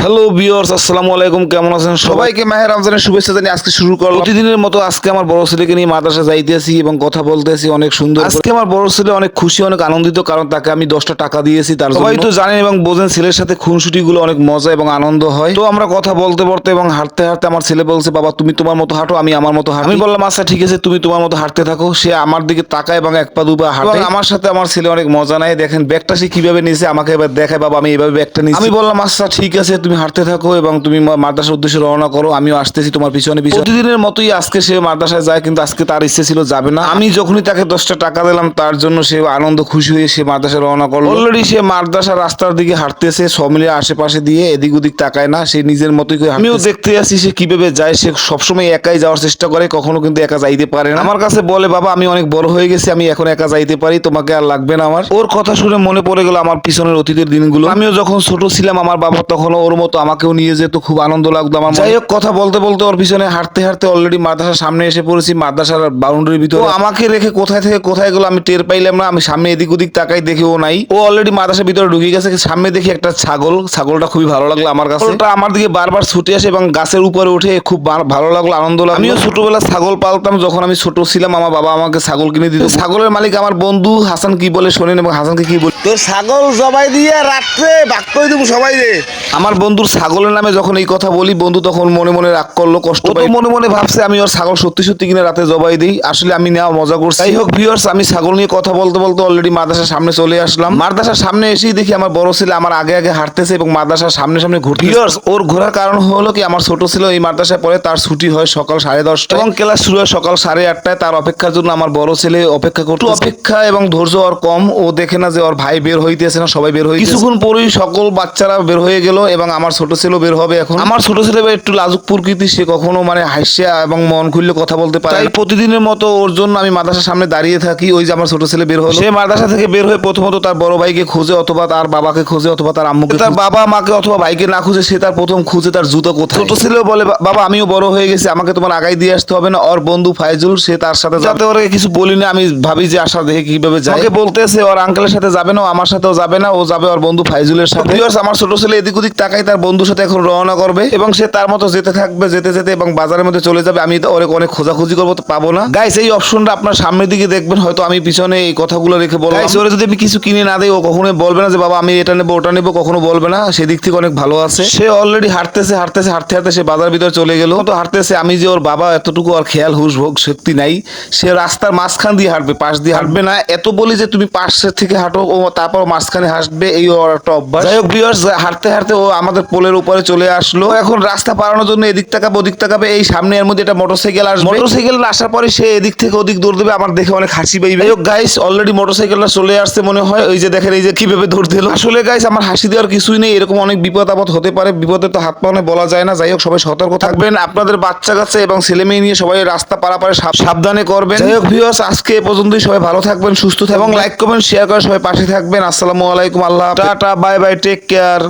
Hello viewers, আসসালামু আলাইকুম। কেমন আছেন সবাইকে মাহে রমজানের শুভেচ্ছা জানিয়ে আজকে শুরু করলাম। প্রতিদিনের মতো আজকে আমার বড় ছেলেকে নিয়ে মাদ্রাসা যাইতেছি এবং কথা বলতেছি অনেক সুন্দর। আজকে আমার বড় ছেলে অনেক খুশি, অনেক আনন্দিত, কারণ তাকে আমি 10টা টাকা দিয়েছি তার জন্য। সবাই তো জানেন এবং বোঝেন ছেলের সাথে খুনসুটি গুলো অনেক মজা এবং আনন্দ হয়। তো আমরা কথা বলতে বলতে এবং হাঁটতে হাঁটতে আমার ছেলে বলছে, বাবা তুমি তোমার মতো হাঁটো, আমি আমার মতো হাঁটি। আমি বললাম আচ্ছা ঠিক আছে, তুমি তোমার মতো হাঁটতে থাকো। সে আমার দিকে তাকায় এবং এক পা দু পা হাঁটে। এবং আমার সাথে আমার ছেলে অনেক মজা নেয়। দেখেন ব্যাগটা সে কিভাবে নিয়েছে, আমাকে এবার দেখায়, বাবা আমি এইভাবে ব্যাগটা নিয়েছি। আমি বললাম আচ্ছা ঠিক আছে, তুমি হাঁটতে থাকো এবং তুমি মাদ্রাসার উদ্দেশ্যে রওনা করো, আমিও আসতেছি তোমার পিছনে পিছনে। প্রতিদিনের মতোই আজকে সে মাদ্রাসায় যায়, কিন্তু আজকে তার ইচ্ছে ছিল যাবে না। আমি যখনই তাকে 10টা টাকা দিলাম তার জন্য সে আনন্দ খুশি হয়ে সে মাদ্রাসায় রওনা করলো। অলরেডি সে মাদ্রাসার রাস্তার দিকে হাঁটতেছে, সব মিলিয়ে আশেপাশে দিয়ে এদিক ওদিক তাকায় না, সে নিজের মতোই করে। আমিও দেখতে আসি সে কিভাবে যায়। সে সবসময় একাই যাওয়ার চেষ্টা করে, কখনো কিন্তু একা যাইতে পারে না। আমার কাছে বলে, বাবা আমি অনেক বড় হয়ে গেছি, আমি এখন একা যাইতে পারি, তোমাকে আর লাগবে না আমার। ওর কথা শুনে মনে পড়ে গেল আমার পিছনের অতীতের দিনগুলো। আমিও যখন ছোট ছিলাম আমার বাবা তখন ওর মতো আমাকেও নিয়ে যেত, খুব আনন্দ লাগতো আমার। যাই হোক, কথা বলতে বলতে ওর পিছনে হাঁটতে হাঁটতে অলরেডি মাদ্রাসার সামনে এসে পড়েছি। মাদ্রাসার বাউন্ডারির ভিতরে আমাকে রেখে কোথায় থেকে কোথায় গেলো আমি টের পাইলাম না। আমি সামনে এদিক ওদিক তাকাই, দেখি ও নাই। ও অলরেডি মাদ্রাসার ভিতরে ঢুকে গেছে। সামনে দেখি একটা ছাগলটা খুবই ভালো লাগলো আমার কাছে। ওটা আমার দিকে বারবার ছুটে আসে এবং গাছের উপরে উঠে, খুব ভালো লাগলো, আনন্দ লাগলো। আমিও ছোটবেলা ছাগল পালতাম, যখন আমি ছোট ছিলাম আমার বাবা আমাকে ছাগল কিনে দিত। ছাগলের মালিক আমার বন্ধু হাসান কি বলে শোনেন, এবং হাসানকে কি বলে, তোর ছাগল জবাই দিয়ে রাত্রে ভাগ করে দেবো সবাই রে। আমার বন্ধুর ছাগলের নামে যখন এই কথা বলি, বন্ধু তখন মনে মনে রাগ করলো, কষ্ট পাই। মনে মনে ভাবছে আমি ওর ছাগল সত্যি সত্যি কিনা রাতে জবাই দিই। আসলে আমি নেওয়া মজা করছি। যাই হোক ভিউয়ার্স, আমি ছাগল নিয়ে কথা বলতে বলতে অলরেডি মাদ্রাসার সামনে চলে আসলাম। মাদ্রাসার সামনে এসেই দেখি আমার বড় ছেলে আমার আগে আগে হাঁটতেছে এবং মাদ্রাসার সামনে সামনে ঘুরতে। ভিউয়ার্স, ওর ঘোরার কারণ হলো কি, আমার ছোট ছিল এই মাদ্রাসায় পড়ে, তার ছুটি হয় সকাল 10:30 এবং ক্লাস শুরু হয় সকাল 8:30। তার অপেক্ষার জন্য আমার বড় ছেলে অপেক্ষা করতে। অপেক্ষা এবং ধৈর্য ওর কম, ও দেখে না যে ওর ভাই বের হইতেছে না, সবাই বের হইতেছে। কিছুক্ষণ পরেই সকল বাচ্চারা বের হয়ে গেল এবং আমার ছোট ছেলেও বের হবে এখন। আমার ছোট ছেলে একটু লাজুক প্রকৃতি, সে কখনো হাসিয়া এবং মন খুললে কথা বলতে পারে। তাই প্রতিদিনের মতো ওর জন্য আমি মাদ্রাসার সামনে দাঁড়িয়ে থাকি। ওই যে আমার ছোট ছেলে বের হলো, সে মাদ্রাসা থেকে বের হয়ে প্রথমত তার বড় ভাইকে খোঁজে, অথবা তার বাবাকে খোঁজে, অথবা তার আম্মুকে। তার বাবা মাকে অথবা ভাইকে না খুঁজে সে তার প্রথম খুঁজে তার জুতো কোথায়। ছোট ছেলেও বলে, বাবা আমিও বড় হয়ে গেছি, আমাকে তোমার আগাই দিয়ে আসতে হবে না। ওর বন্ধু ফাইজুল সে তার সাথে যাতে, ওরা কিছু বলি না, আমি ভাবি যে আশা দেখে কিভাবে যায়। আমাকে বলতেছে ওর আঙ্কেলের সাথে যাবে না, আমার সাথেও যাবে না, ও যাবে ওর বন্ধু ফাইজুলের সাথে। আমার ছোট ছেলে এদিক ওদিক তাকাই, তার বন্ধুর সাথে এখন রওনা করবে এবং সে তার মতো যেতে থাকবে, যেতে যেতে এবং বাজারের মধ্যে চলে যাবে। আমি তো অনেক খোঁজাখুঁজি করবো, তো পাবো না। গাইস, এই অপশনটা আপনার সামনের দিকে দেখবেন, হয়তো আমি পিছনে এই কথাগুলো রেখে বলবো। গাইস, ওরে যদি আমি কিছু কিনে না দেই, ও কখনোই বলবে না যে বাবা আমি এটা নেবো ওটা নেবো, কখনো বলবে না। সেদিক থেকে অনেক ভালো আছে। সে অলরেডি হাঁটতেছে হাঁটতে হাঁটতে সে বাজার ভিতরে চলে গেল। তো হাঁটতেছে, আমি যে ওর বাবা এতটুকু আর খেয়াল হুশ ভোগ সত্যি নাই। সে রাস্তার মাঝখান দিয়ে হাঁটবে, পাশ দিয়ে হাঁটবে না। এত বলি যে তুমি পাশের থেকে হাঁটো, ও তারপর মাঝখানে হাসবে, এই ওর একটা অভ্যাস। যাই হোক ভিউয়ার্স, হাঁটতে হাঁটতে ও আমাদের পোলের উপরে চলে আসলো। এখন রাস্তা পারানোর জন্য এদিক তাকাবে ওদিক তাকাবে, এই সামনে এর মধ্যে একটা মোটরসাইকেল আসবে। মোটরসাইকেল আসার পরে সে এদিক থেকে ওদিক দৌড় দেবে, আমার দেখে অনেক হাসি পাইবে। যাই হোক গাইস, অলরেডি মোটরসাইকেলটা চলে আসছে মনে হয়। ওই যে দেখেন এই যে কিভাবে দৌড় দিল। আসলে গাইস, আমার হাসি দেওয়ার কিছুই নেই, এরকম অনেক বিপদ আপদ হতে পারে, বিপদে তো হাত পাওয়া বলা যায় না। যাই হোক, সবাই সতর্ক থাকবেন, আপনাদের বাচ্চা কাচ্চা এবং ছেলে মেয়ে নিয়ে সবাই রাস্তা পারাপারে সাবধানে করবেন। যাই হোক ভিউয়ার্স, আজকে এ পর্যন্তই। সবাই ভালো থাকবেন, সুস্থ থাকবেন এবং লাইক কমেন্ট শেয়ার করে সবাই পাশে থাকবেন। আসসালামু আলাইকুম, Allah tata, bye bye, take care.